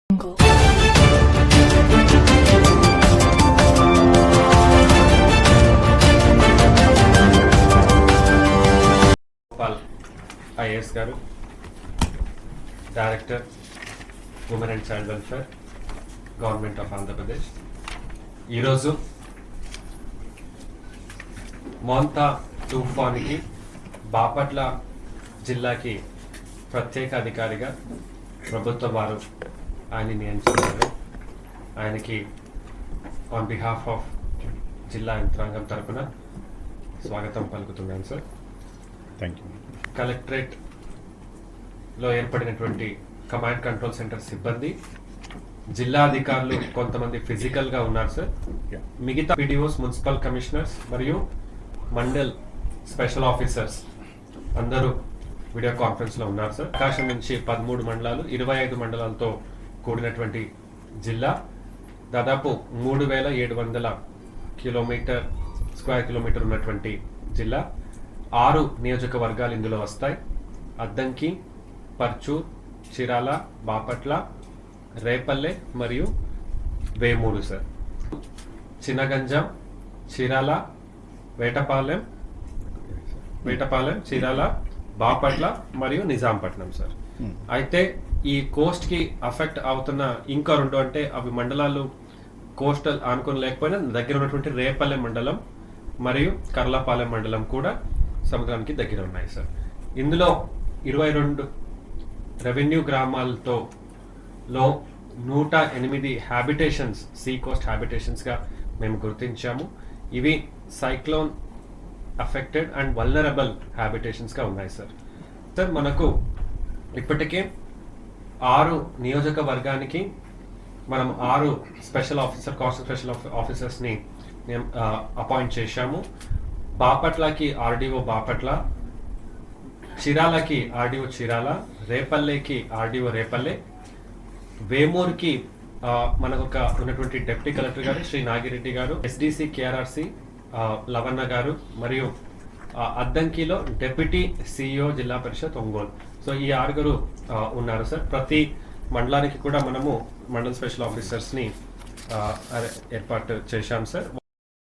Gopal IAS గారు, director women and child welfare, government of Andhra Pradesh. ఈరోజు మోంతా తుఫానికి బాపట్ల జిల్లాకి ప్రత్యేక అధికారిగా ప్రభుత్వం వారు ఆయన నియమించారు. ఆయనకి ఆన్ బిహాఫ్ ఆఫ్ జిల్లా యంత్రాంగం తరఫున స్వాగతం పలుకుతున్నాను సార్. Thank you. కలెక్టరేట్లో ఏర్పడినటువంటి కమాండ్ కంట్రోల్ సెంటర్ సిబ్బంది, జిల్లా అధికారులు కొంతమంది ఫిజికల్గా ఉన్నారు సార్. మిగతా పీడీఓస్, మున్సిపల్ కమిషనర్స్ మరియు మండల్ స్పెషల్ ఆఫీసర్స్ అందరూ వీడియో కాన్ఫరెన్స్లో ఉన్నారు సార్. ప్రకాశం నుంచి 13 మండలాలు, 25 మండలాలతో కూడినటువంటి జిల్లా, దాదాపు 3700 స్క్వేర్ కిలోమీటర్ ఉన్నటువంటి జిల్లా. 6 నియోజకవర్గాలు ఇందులో వస్తాయి: అద్దంకి, పర్చూర్, చీరాల, బాపట్ల, రేపల్లె మరియు వేమూరు సార్. చినగంజాం, చీరాల, వేటపాలెం, చీరాల, బాపట్ల మరియు నిజాంపట్నం సార్. అయితే ఈ కోస్ట్ కి అఫెక్ట్ అవుతున్న ఇంకా 2 అంటే అవి మండలాలు కోస్టల్ ఆనుకొని లేకపోయినా దగ్గర ఉన్నటువంటి రేపల్లె మండలం మరియు కర్లపాలెం మండలం కూడా సముద్రానికి దగ్గర ఉన్నాయి సార్. ఇందులో 22 రెవెన్యూ గ్రామాలతో 108 హ్యాబిటేషన్స్, సీ కోస్ట్ హ్యాబిటేషన్స్గా మేము గుర్తించాము. ఇవి సైక్లోన్ అఫెక్టెడ్ అండ్ వల్నరబుల్ హ్యాబిటేషన్స్గా ఉన్నాయి సార్. సార్, మనకు ఇప్పటికే 6 నియోజకవర్గానికి మనం 6 స్పెషల్ ఆఫీసర్, కోస్టల్ స్పెషల్ ఆఫీసర్స్ని అపాయింట్ చేశాము. బాపట్లకి ఆర్డీఓ బాపట్ల, చీరాలకి ఆర్డీఓ చీరాల, రేపల్లెకి ఆర్డీఓ రేపల్లె, వేమూరుకి మనకు ఉన్నటువంటి డిప్యూటీ కలెక్టర్ గారు శ్రీ నాగిరెడ్డి గారు, ఎస్డిసి కేఆర్ఆర్సి లవన్న గారు, మరియు అద్దంకిలో డిప్యూటీ సిఇఓ జిల్లా పరిషత్ ఒంగోలు. సో ఈ 6 ఉన్నారు సార్. ప్రతి మండలానికి కూడా మనము మండల్ స్పెషల్ ఆఫీసర్స్ని ఏర్పాటు చేశాం సార్.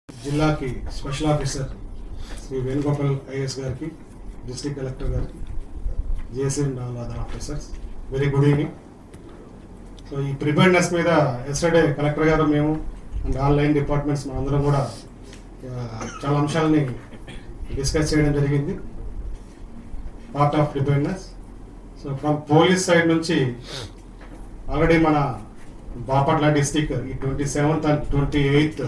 జిల్లాకి special officer Shri Venugopal IAS గారికి, డిస్ట్రిక్ట్ కలెక్టర్ గారికి, JC and all other officers, very good evening. So ఈ ప్రిపేర్నెస్ మీద ఎస్టర్డే కలెక్టర్ గారు, మేము అండ్ ఆల్ లైన్ డిపార్ట్మెంట్స్ మనందరం కూడా చాలా అంశాలని డిస్కస్ చేయడం జరిగింది. Part of preparedness. So from police side నుంచి ఆల్రెడీ మన బాపట్ల డిస్టిక్ ఈ 27th and 28th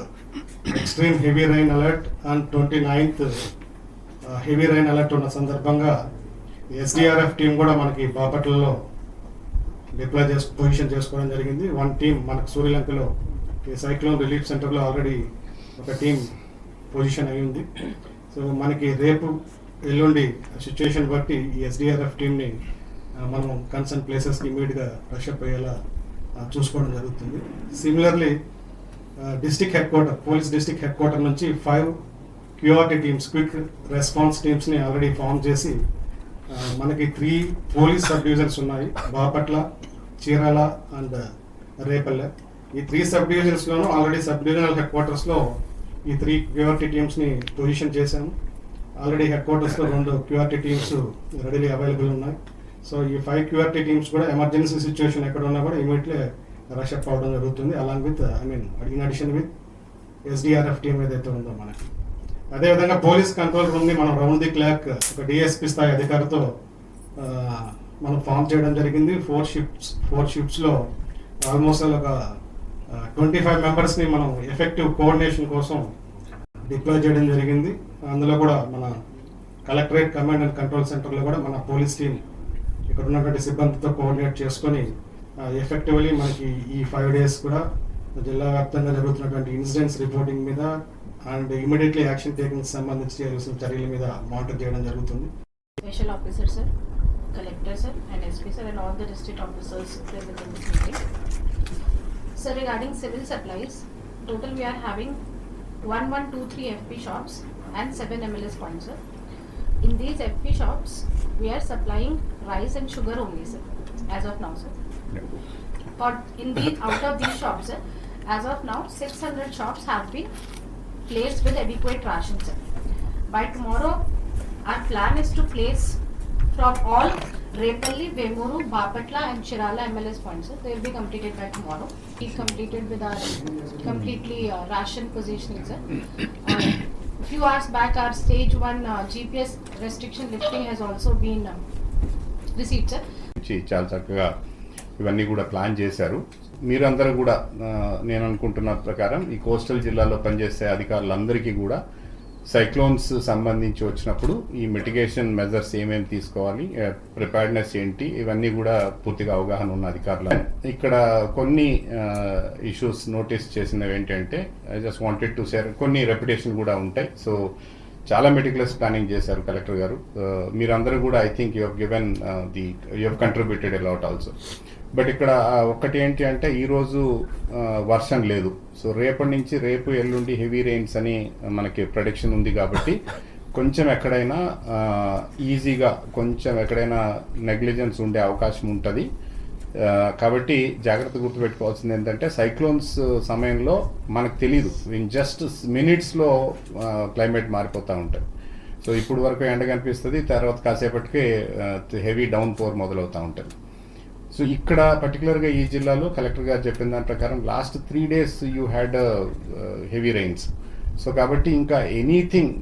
extreme heavy rain alert and 29th heavy rain alert ఉన్న సందర్భంగా ఎస్డిఆర్ఎఫ్ టీం కూడా మనకి బాపట్లలో డిప్లాయ్ పొజిషన్ చేసుకోవడం జరిగింది. 1 టీం మనకు సూర్యలంకలో ఈ సైక్లోన్ రిలీఫ్ సెంటర్లో ఆల్రెడీ ఒక టీం పొజిషన్ అయి ఉంది. సో మనకి రేపు ఎల్లుండి సిచ్యువేషన్ బట్టి ఈ ఎస్డిఆర్ఎఫ్ టీంని మనం కన్సర్న్ ప్లేసెస్కి ఇమీడియట్గా రషప్ అయ్యేలా చూసుకోవడం జరుగుతుంది. Similarly district head quarter, police district head quarter నుంచి 5 క్యూఆర్టీ టీమ్స్, క్విక్ రెస్పాన్స్ టీమ్స్ని ఆల్రెడీ ఫామ్ చేసి మనకి 3 పోలీస్ సబ్ డివిజన్స్ ఉన్నాయి: బాపట్ల, చీరాల అండ్ రేపల్లె. ఈ 3 సబ్ డివిజన్స్లోనూ ఆల్రెడీ సబ్ డివిజనల్ హెడ్ క్వార్టర్స్లో ఈ 3 క్యూఆర్టీ టీమ్స్ని పొజిషన్ చేశాము. ఆల్రెడీ హెడ్ క్వార్టర్స్లో 2 క్యూఆర్టీ టీమ్స్ రెడీలీ అవైలబుల్ ఉన్నాయి. సో ఈ 5 క్యూఆర్టీ టీమ్స్ కూడా ఎమర్జెన్సీ సిచ్యువేషన్ ఎక్కడ ఉన్నా కూడా ఇమీడియట్లీ రషప్ అవడం జరుగుతుంది. Along with in addition with SDRF team ఏదైతే ఉందో మనకి. అదేవిధంగా పోలీస్ కంట్రోల్ రూమ్ని మనం రౌండ్ ది క్లాక్ ఒక డిఎస్పీ స్థాయి అధికారితో మనం ఫామ్ చేయడం జరిగింది. 4 షిఫ్ట్స్లో ఆల్మోస్ట్ ఒక 25 మెంబర్స్ని మనం ఎఫెక్టివ్ కోఆర్డినేషన్ కోసం డిప్లాయ్ చేయడం జరిగింది. అందులో కూడా మన కలెక్టరేట్ కమాండ్ అండ్ కంట్రోల్ సెంటర్లో కూడా మన పోలీస్ టీం ఇక్కడ ఉన్నటువంటి సిబ్బందితో కోఆర్డినేట్ చేసుకొని ఎఫెక్టివ్లీ మనకి ఈ 5 days కూడా జిల్లా వ్యాప్తంగా జరుగుతున్నటువంటి ఇన్సిడెంట్స్ రిపోర్టింగ్ మీద అండ్ ఇమీడియట్లీ యాక్షన్ టేకింగ్ సంబంధించి చేయాల్సిన చర్యల మీద మానిటర్ చేయడం జరుగుతుంది. Special officer sir, collector sir and SP sir and all the district officers present in this meeting. Sir, regarding civil supplies, total we are having 1123 FP shops and 7 MLS points sir. In these FP shops, we are supplying rice and sugar only sir, as of now sir. Yeah. Or in these, out of these shops, sir, as of now, 600 shops have been placed with adequate rations, sir. By tomorrow, our plan is to place from all Repalli, Vemuru, Bapatla and Chirala MLS points, sir. They will be completed by tomorrow. We completed with our completely ration positioning, sir. A few hours back, our stage 1 GPS restriction lifting has also been received, sir. చాలా చక్కగా ఇవన్నీ కూడా plan చేశారు. మీరందరూ కూడా నేను అనుకుంటున్న ప్రకారం ఈ కోస్టల్ జిల్లాలో పనిచేసే అధికారులందరికీ కూడా సైక్లోన్స్ సంబంధించి వచ్చినప్పుడు ఈ మిటిగేషన్ మెజర్స్ ఏమేమి తీసుకోవాలి, ప్రిపేర్డ్నెస్ ఏంటి, ఇవన్నీ కూడా పూర్తిగా అవగాహన ఉన్న అధికారులు. ఇక్కడ కొన్ని ఇష్యూస్ నోటీస్ చేసినవి ఏంటంటే I just wanted to share, కొన్ని రెప్యుటేషన్ కూడా ఉంటాయి. సో చాలా మెటిక్యులస్ ప్లానింగ్ చేశారు కలెక్టర్ గారు. మీరందరూ కూడా I think you have you have contributed a lot also. But ఇక్కడ ఒకటి ఏంటి అంటే ఈరోజు వర్షం లేదు. సో రేపటి నుంచి రేపు ఎల్లుండి హెవీ రెయిన్స్ అని మనకి ప్రొడిక్షన్ ఉంది కాబట్టి కొంచెం ఎక్కడైనా ఈజీగా కొంచెం ఎక్కడైనా నెగ్లిజెన్స్ ఉండే అవకాశం ఉంటుంది. కాబట్టి జాగ్రత్త గుర్తుపెట్టుకోవాల్సింది ఏంటంటే సైక్లోన్స్ సమయంలో మనకు తెలియదు, ఇన్ జస్ట్ మినిట్స్లో క్లైమేట్ మారిపోతూ ఉంటుంది. సో ఇప్పుడు వరకు ఎండ కనిపిస్తుంది, తర్వాత కాసేపటికి హెవీ డౌన్ పోర్ మొదలవుతూ ఉంటుంది. సో ఇక్కడ పర్టికులర్గా ఈ జిల్లాలో కలెక్టర్ గారు చెప్పిన దాని ప్రకారం last 3 days you had heavy rains. So కాబట్టి ఇంకా ఎనీథింగ్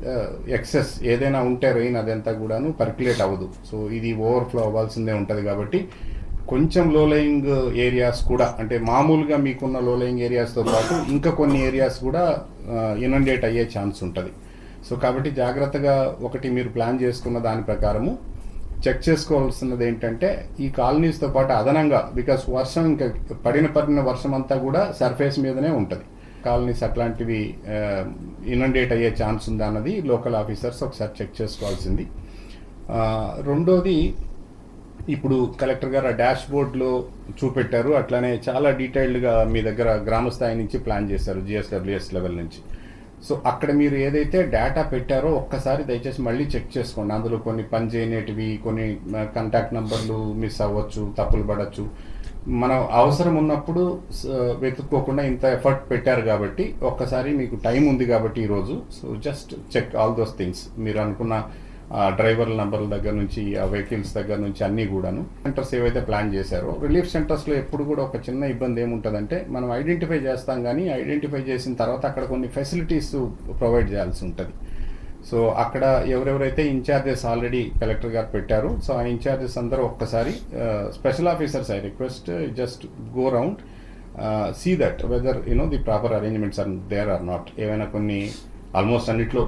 ఎక్సెస్ ఏదైనా ఉంటే రెయిన్ అదంతా కూడాను పర్క్యులేట్ అవ్వదు. సో ఇది ఓవర్ఫ్లో అవ్వాల్సిందే ఉంటుంది. కాబట్టి కొంచెం లో లయింగ్ ఏరియాస్ కూడా, అంటే మామూలుగా మీకున్న లో లయింగ్ ఏరియాస్తో పాటు ఇంకా కొన్ని ఏరియాస్ కూడా ఇనండేట్ అయ్యే ఛాన్స్ ఉంటుంది. సో కాబట్టి జాగ్రత్తగా ఒకటి మీరు ప్లాన్ చేసుకున్న దాని ప్రకారము చెక్ చేసుకోవాల్సినది ఏంటంటే ఈ కాలనీస్తో పాటు అదనంగా, బికాస్ వర్షం ఇంకా పడిన వర్షం అంతా కూడా సర్ఫేస్ మీదనే ఉంటుంది. కాలనీస్ అట్లాంటివి ఇనండేట్ అయ్యే ఛాన్స్ ఉందా అన్నది లోకల్ ఆఫీసర్స్ ఒకసారి చెక్ చేసుకోవాల్సింది. రెండోది, ఇప్పుడు కలెక్టర్ గారు ఆ డాష్ బోర్డ్లో చూపెట్టారు, అట్లానే చాలా డీటెయిల్డ్గా మీ దగ్గర గ్రామ స్థాయి నుంచి ప్లాన్ చేశారు, జిఎస్డబ్ల్యూఎస్ లెవెల్ నుంచి. సో అక్కడ మీరు ఏదైతే డేటా పెట్టారో ఒక్కసారి దయచేసి మళ్ళీ చెక్ చేసుకోండి. అందులో కొన్ని పని చేయనేటివి, కొన్ని కాంటాక్ట్ నెంబర్లు మిస్ అవ్వచ్చు, తప్పులు పడవచ్చు. మనం అవసరం ఉన్నప్పుడు వెతుక్కోకుండా ఇంత ఎఫర్ట్ పెట్టారు కాబట్టి ఒక్కసారి మీకు టైం ఉంది కాబట్టి ఈరోజు, so just check all those things. మీరు అనుకున్న డ్రైవర్ల నెంబర్ల దగ్గర నుంచి ఆ వెహికల్స్ దగ్గర నుంచి అన్నీ కూడాను. సెంటర్స్ ఏవైతే ప్లాన్ చేశారో, రిలీఫ్ సెంటర్స్లో ఎప్పుడు కూడా ఒక చిన్న ఇబ్బంది ఏముంటుందంటే మనం ఐడెంటిఫై చేస్తాం, కానీ ఐడెంటిఫై చేసిన తర్వాత అక్కడ కొన్ని ఫెసిలిటీస్ ప్రొవైడ్ చేయాల్సి ఉంటుంది. సో అక్కడ ఎవరెవరైతే ఇన్ఛార్జెస్ ఆల్రెడీ కలెక్టర్ గారు పెట్టారు, సో ఆ ఇన్ఛార్జెస్ అందరూ ఒక్కసారి special officers I request just go round, see that whether the proper arrangements are there or not. ఏవైనా కొన్ని ఆల్మోస్ట్ అన్నిట్లో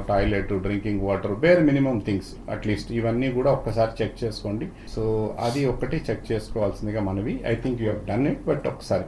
toilet, drinking water, bare minimum things at least ఇవన్నీ కూడా ఒక్కసారి చెక్ చేసుకోండి. సో అది ఒక్కటి చెక్ చేసుకోవాల్సిందిగా మనవి. I think you have done it, but ఒకసారి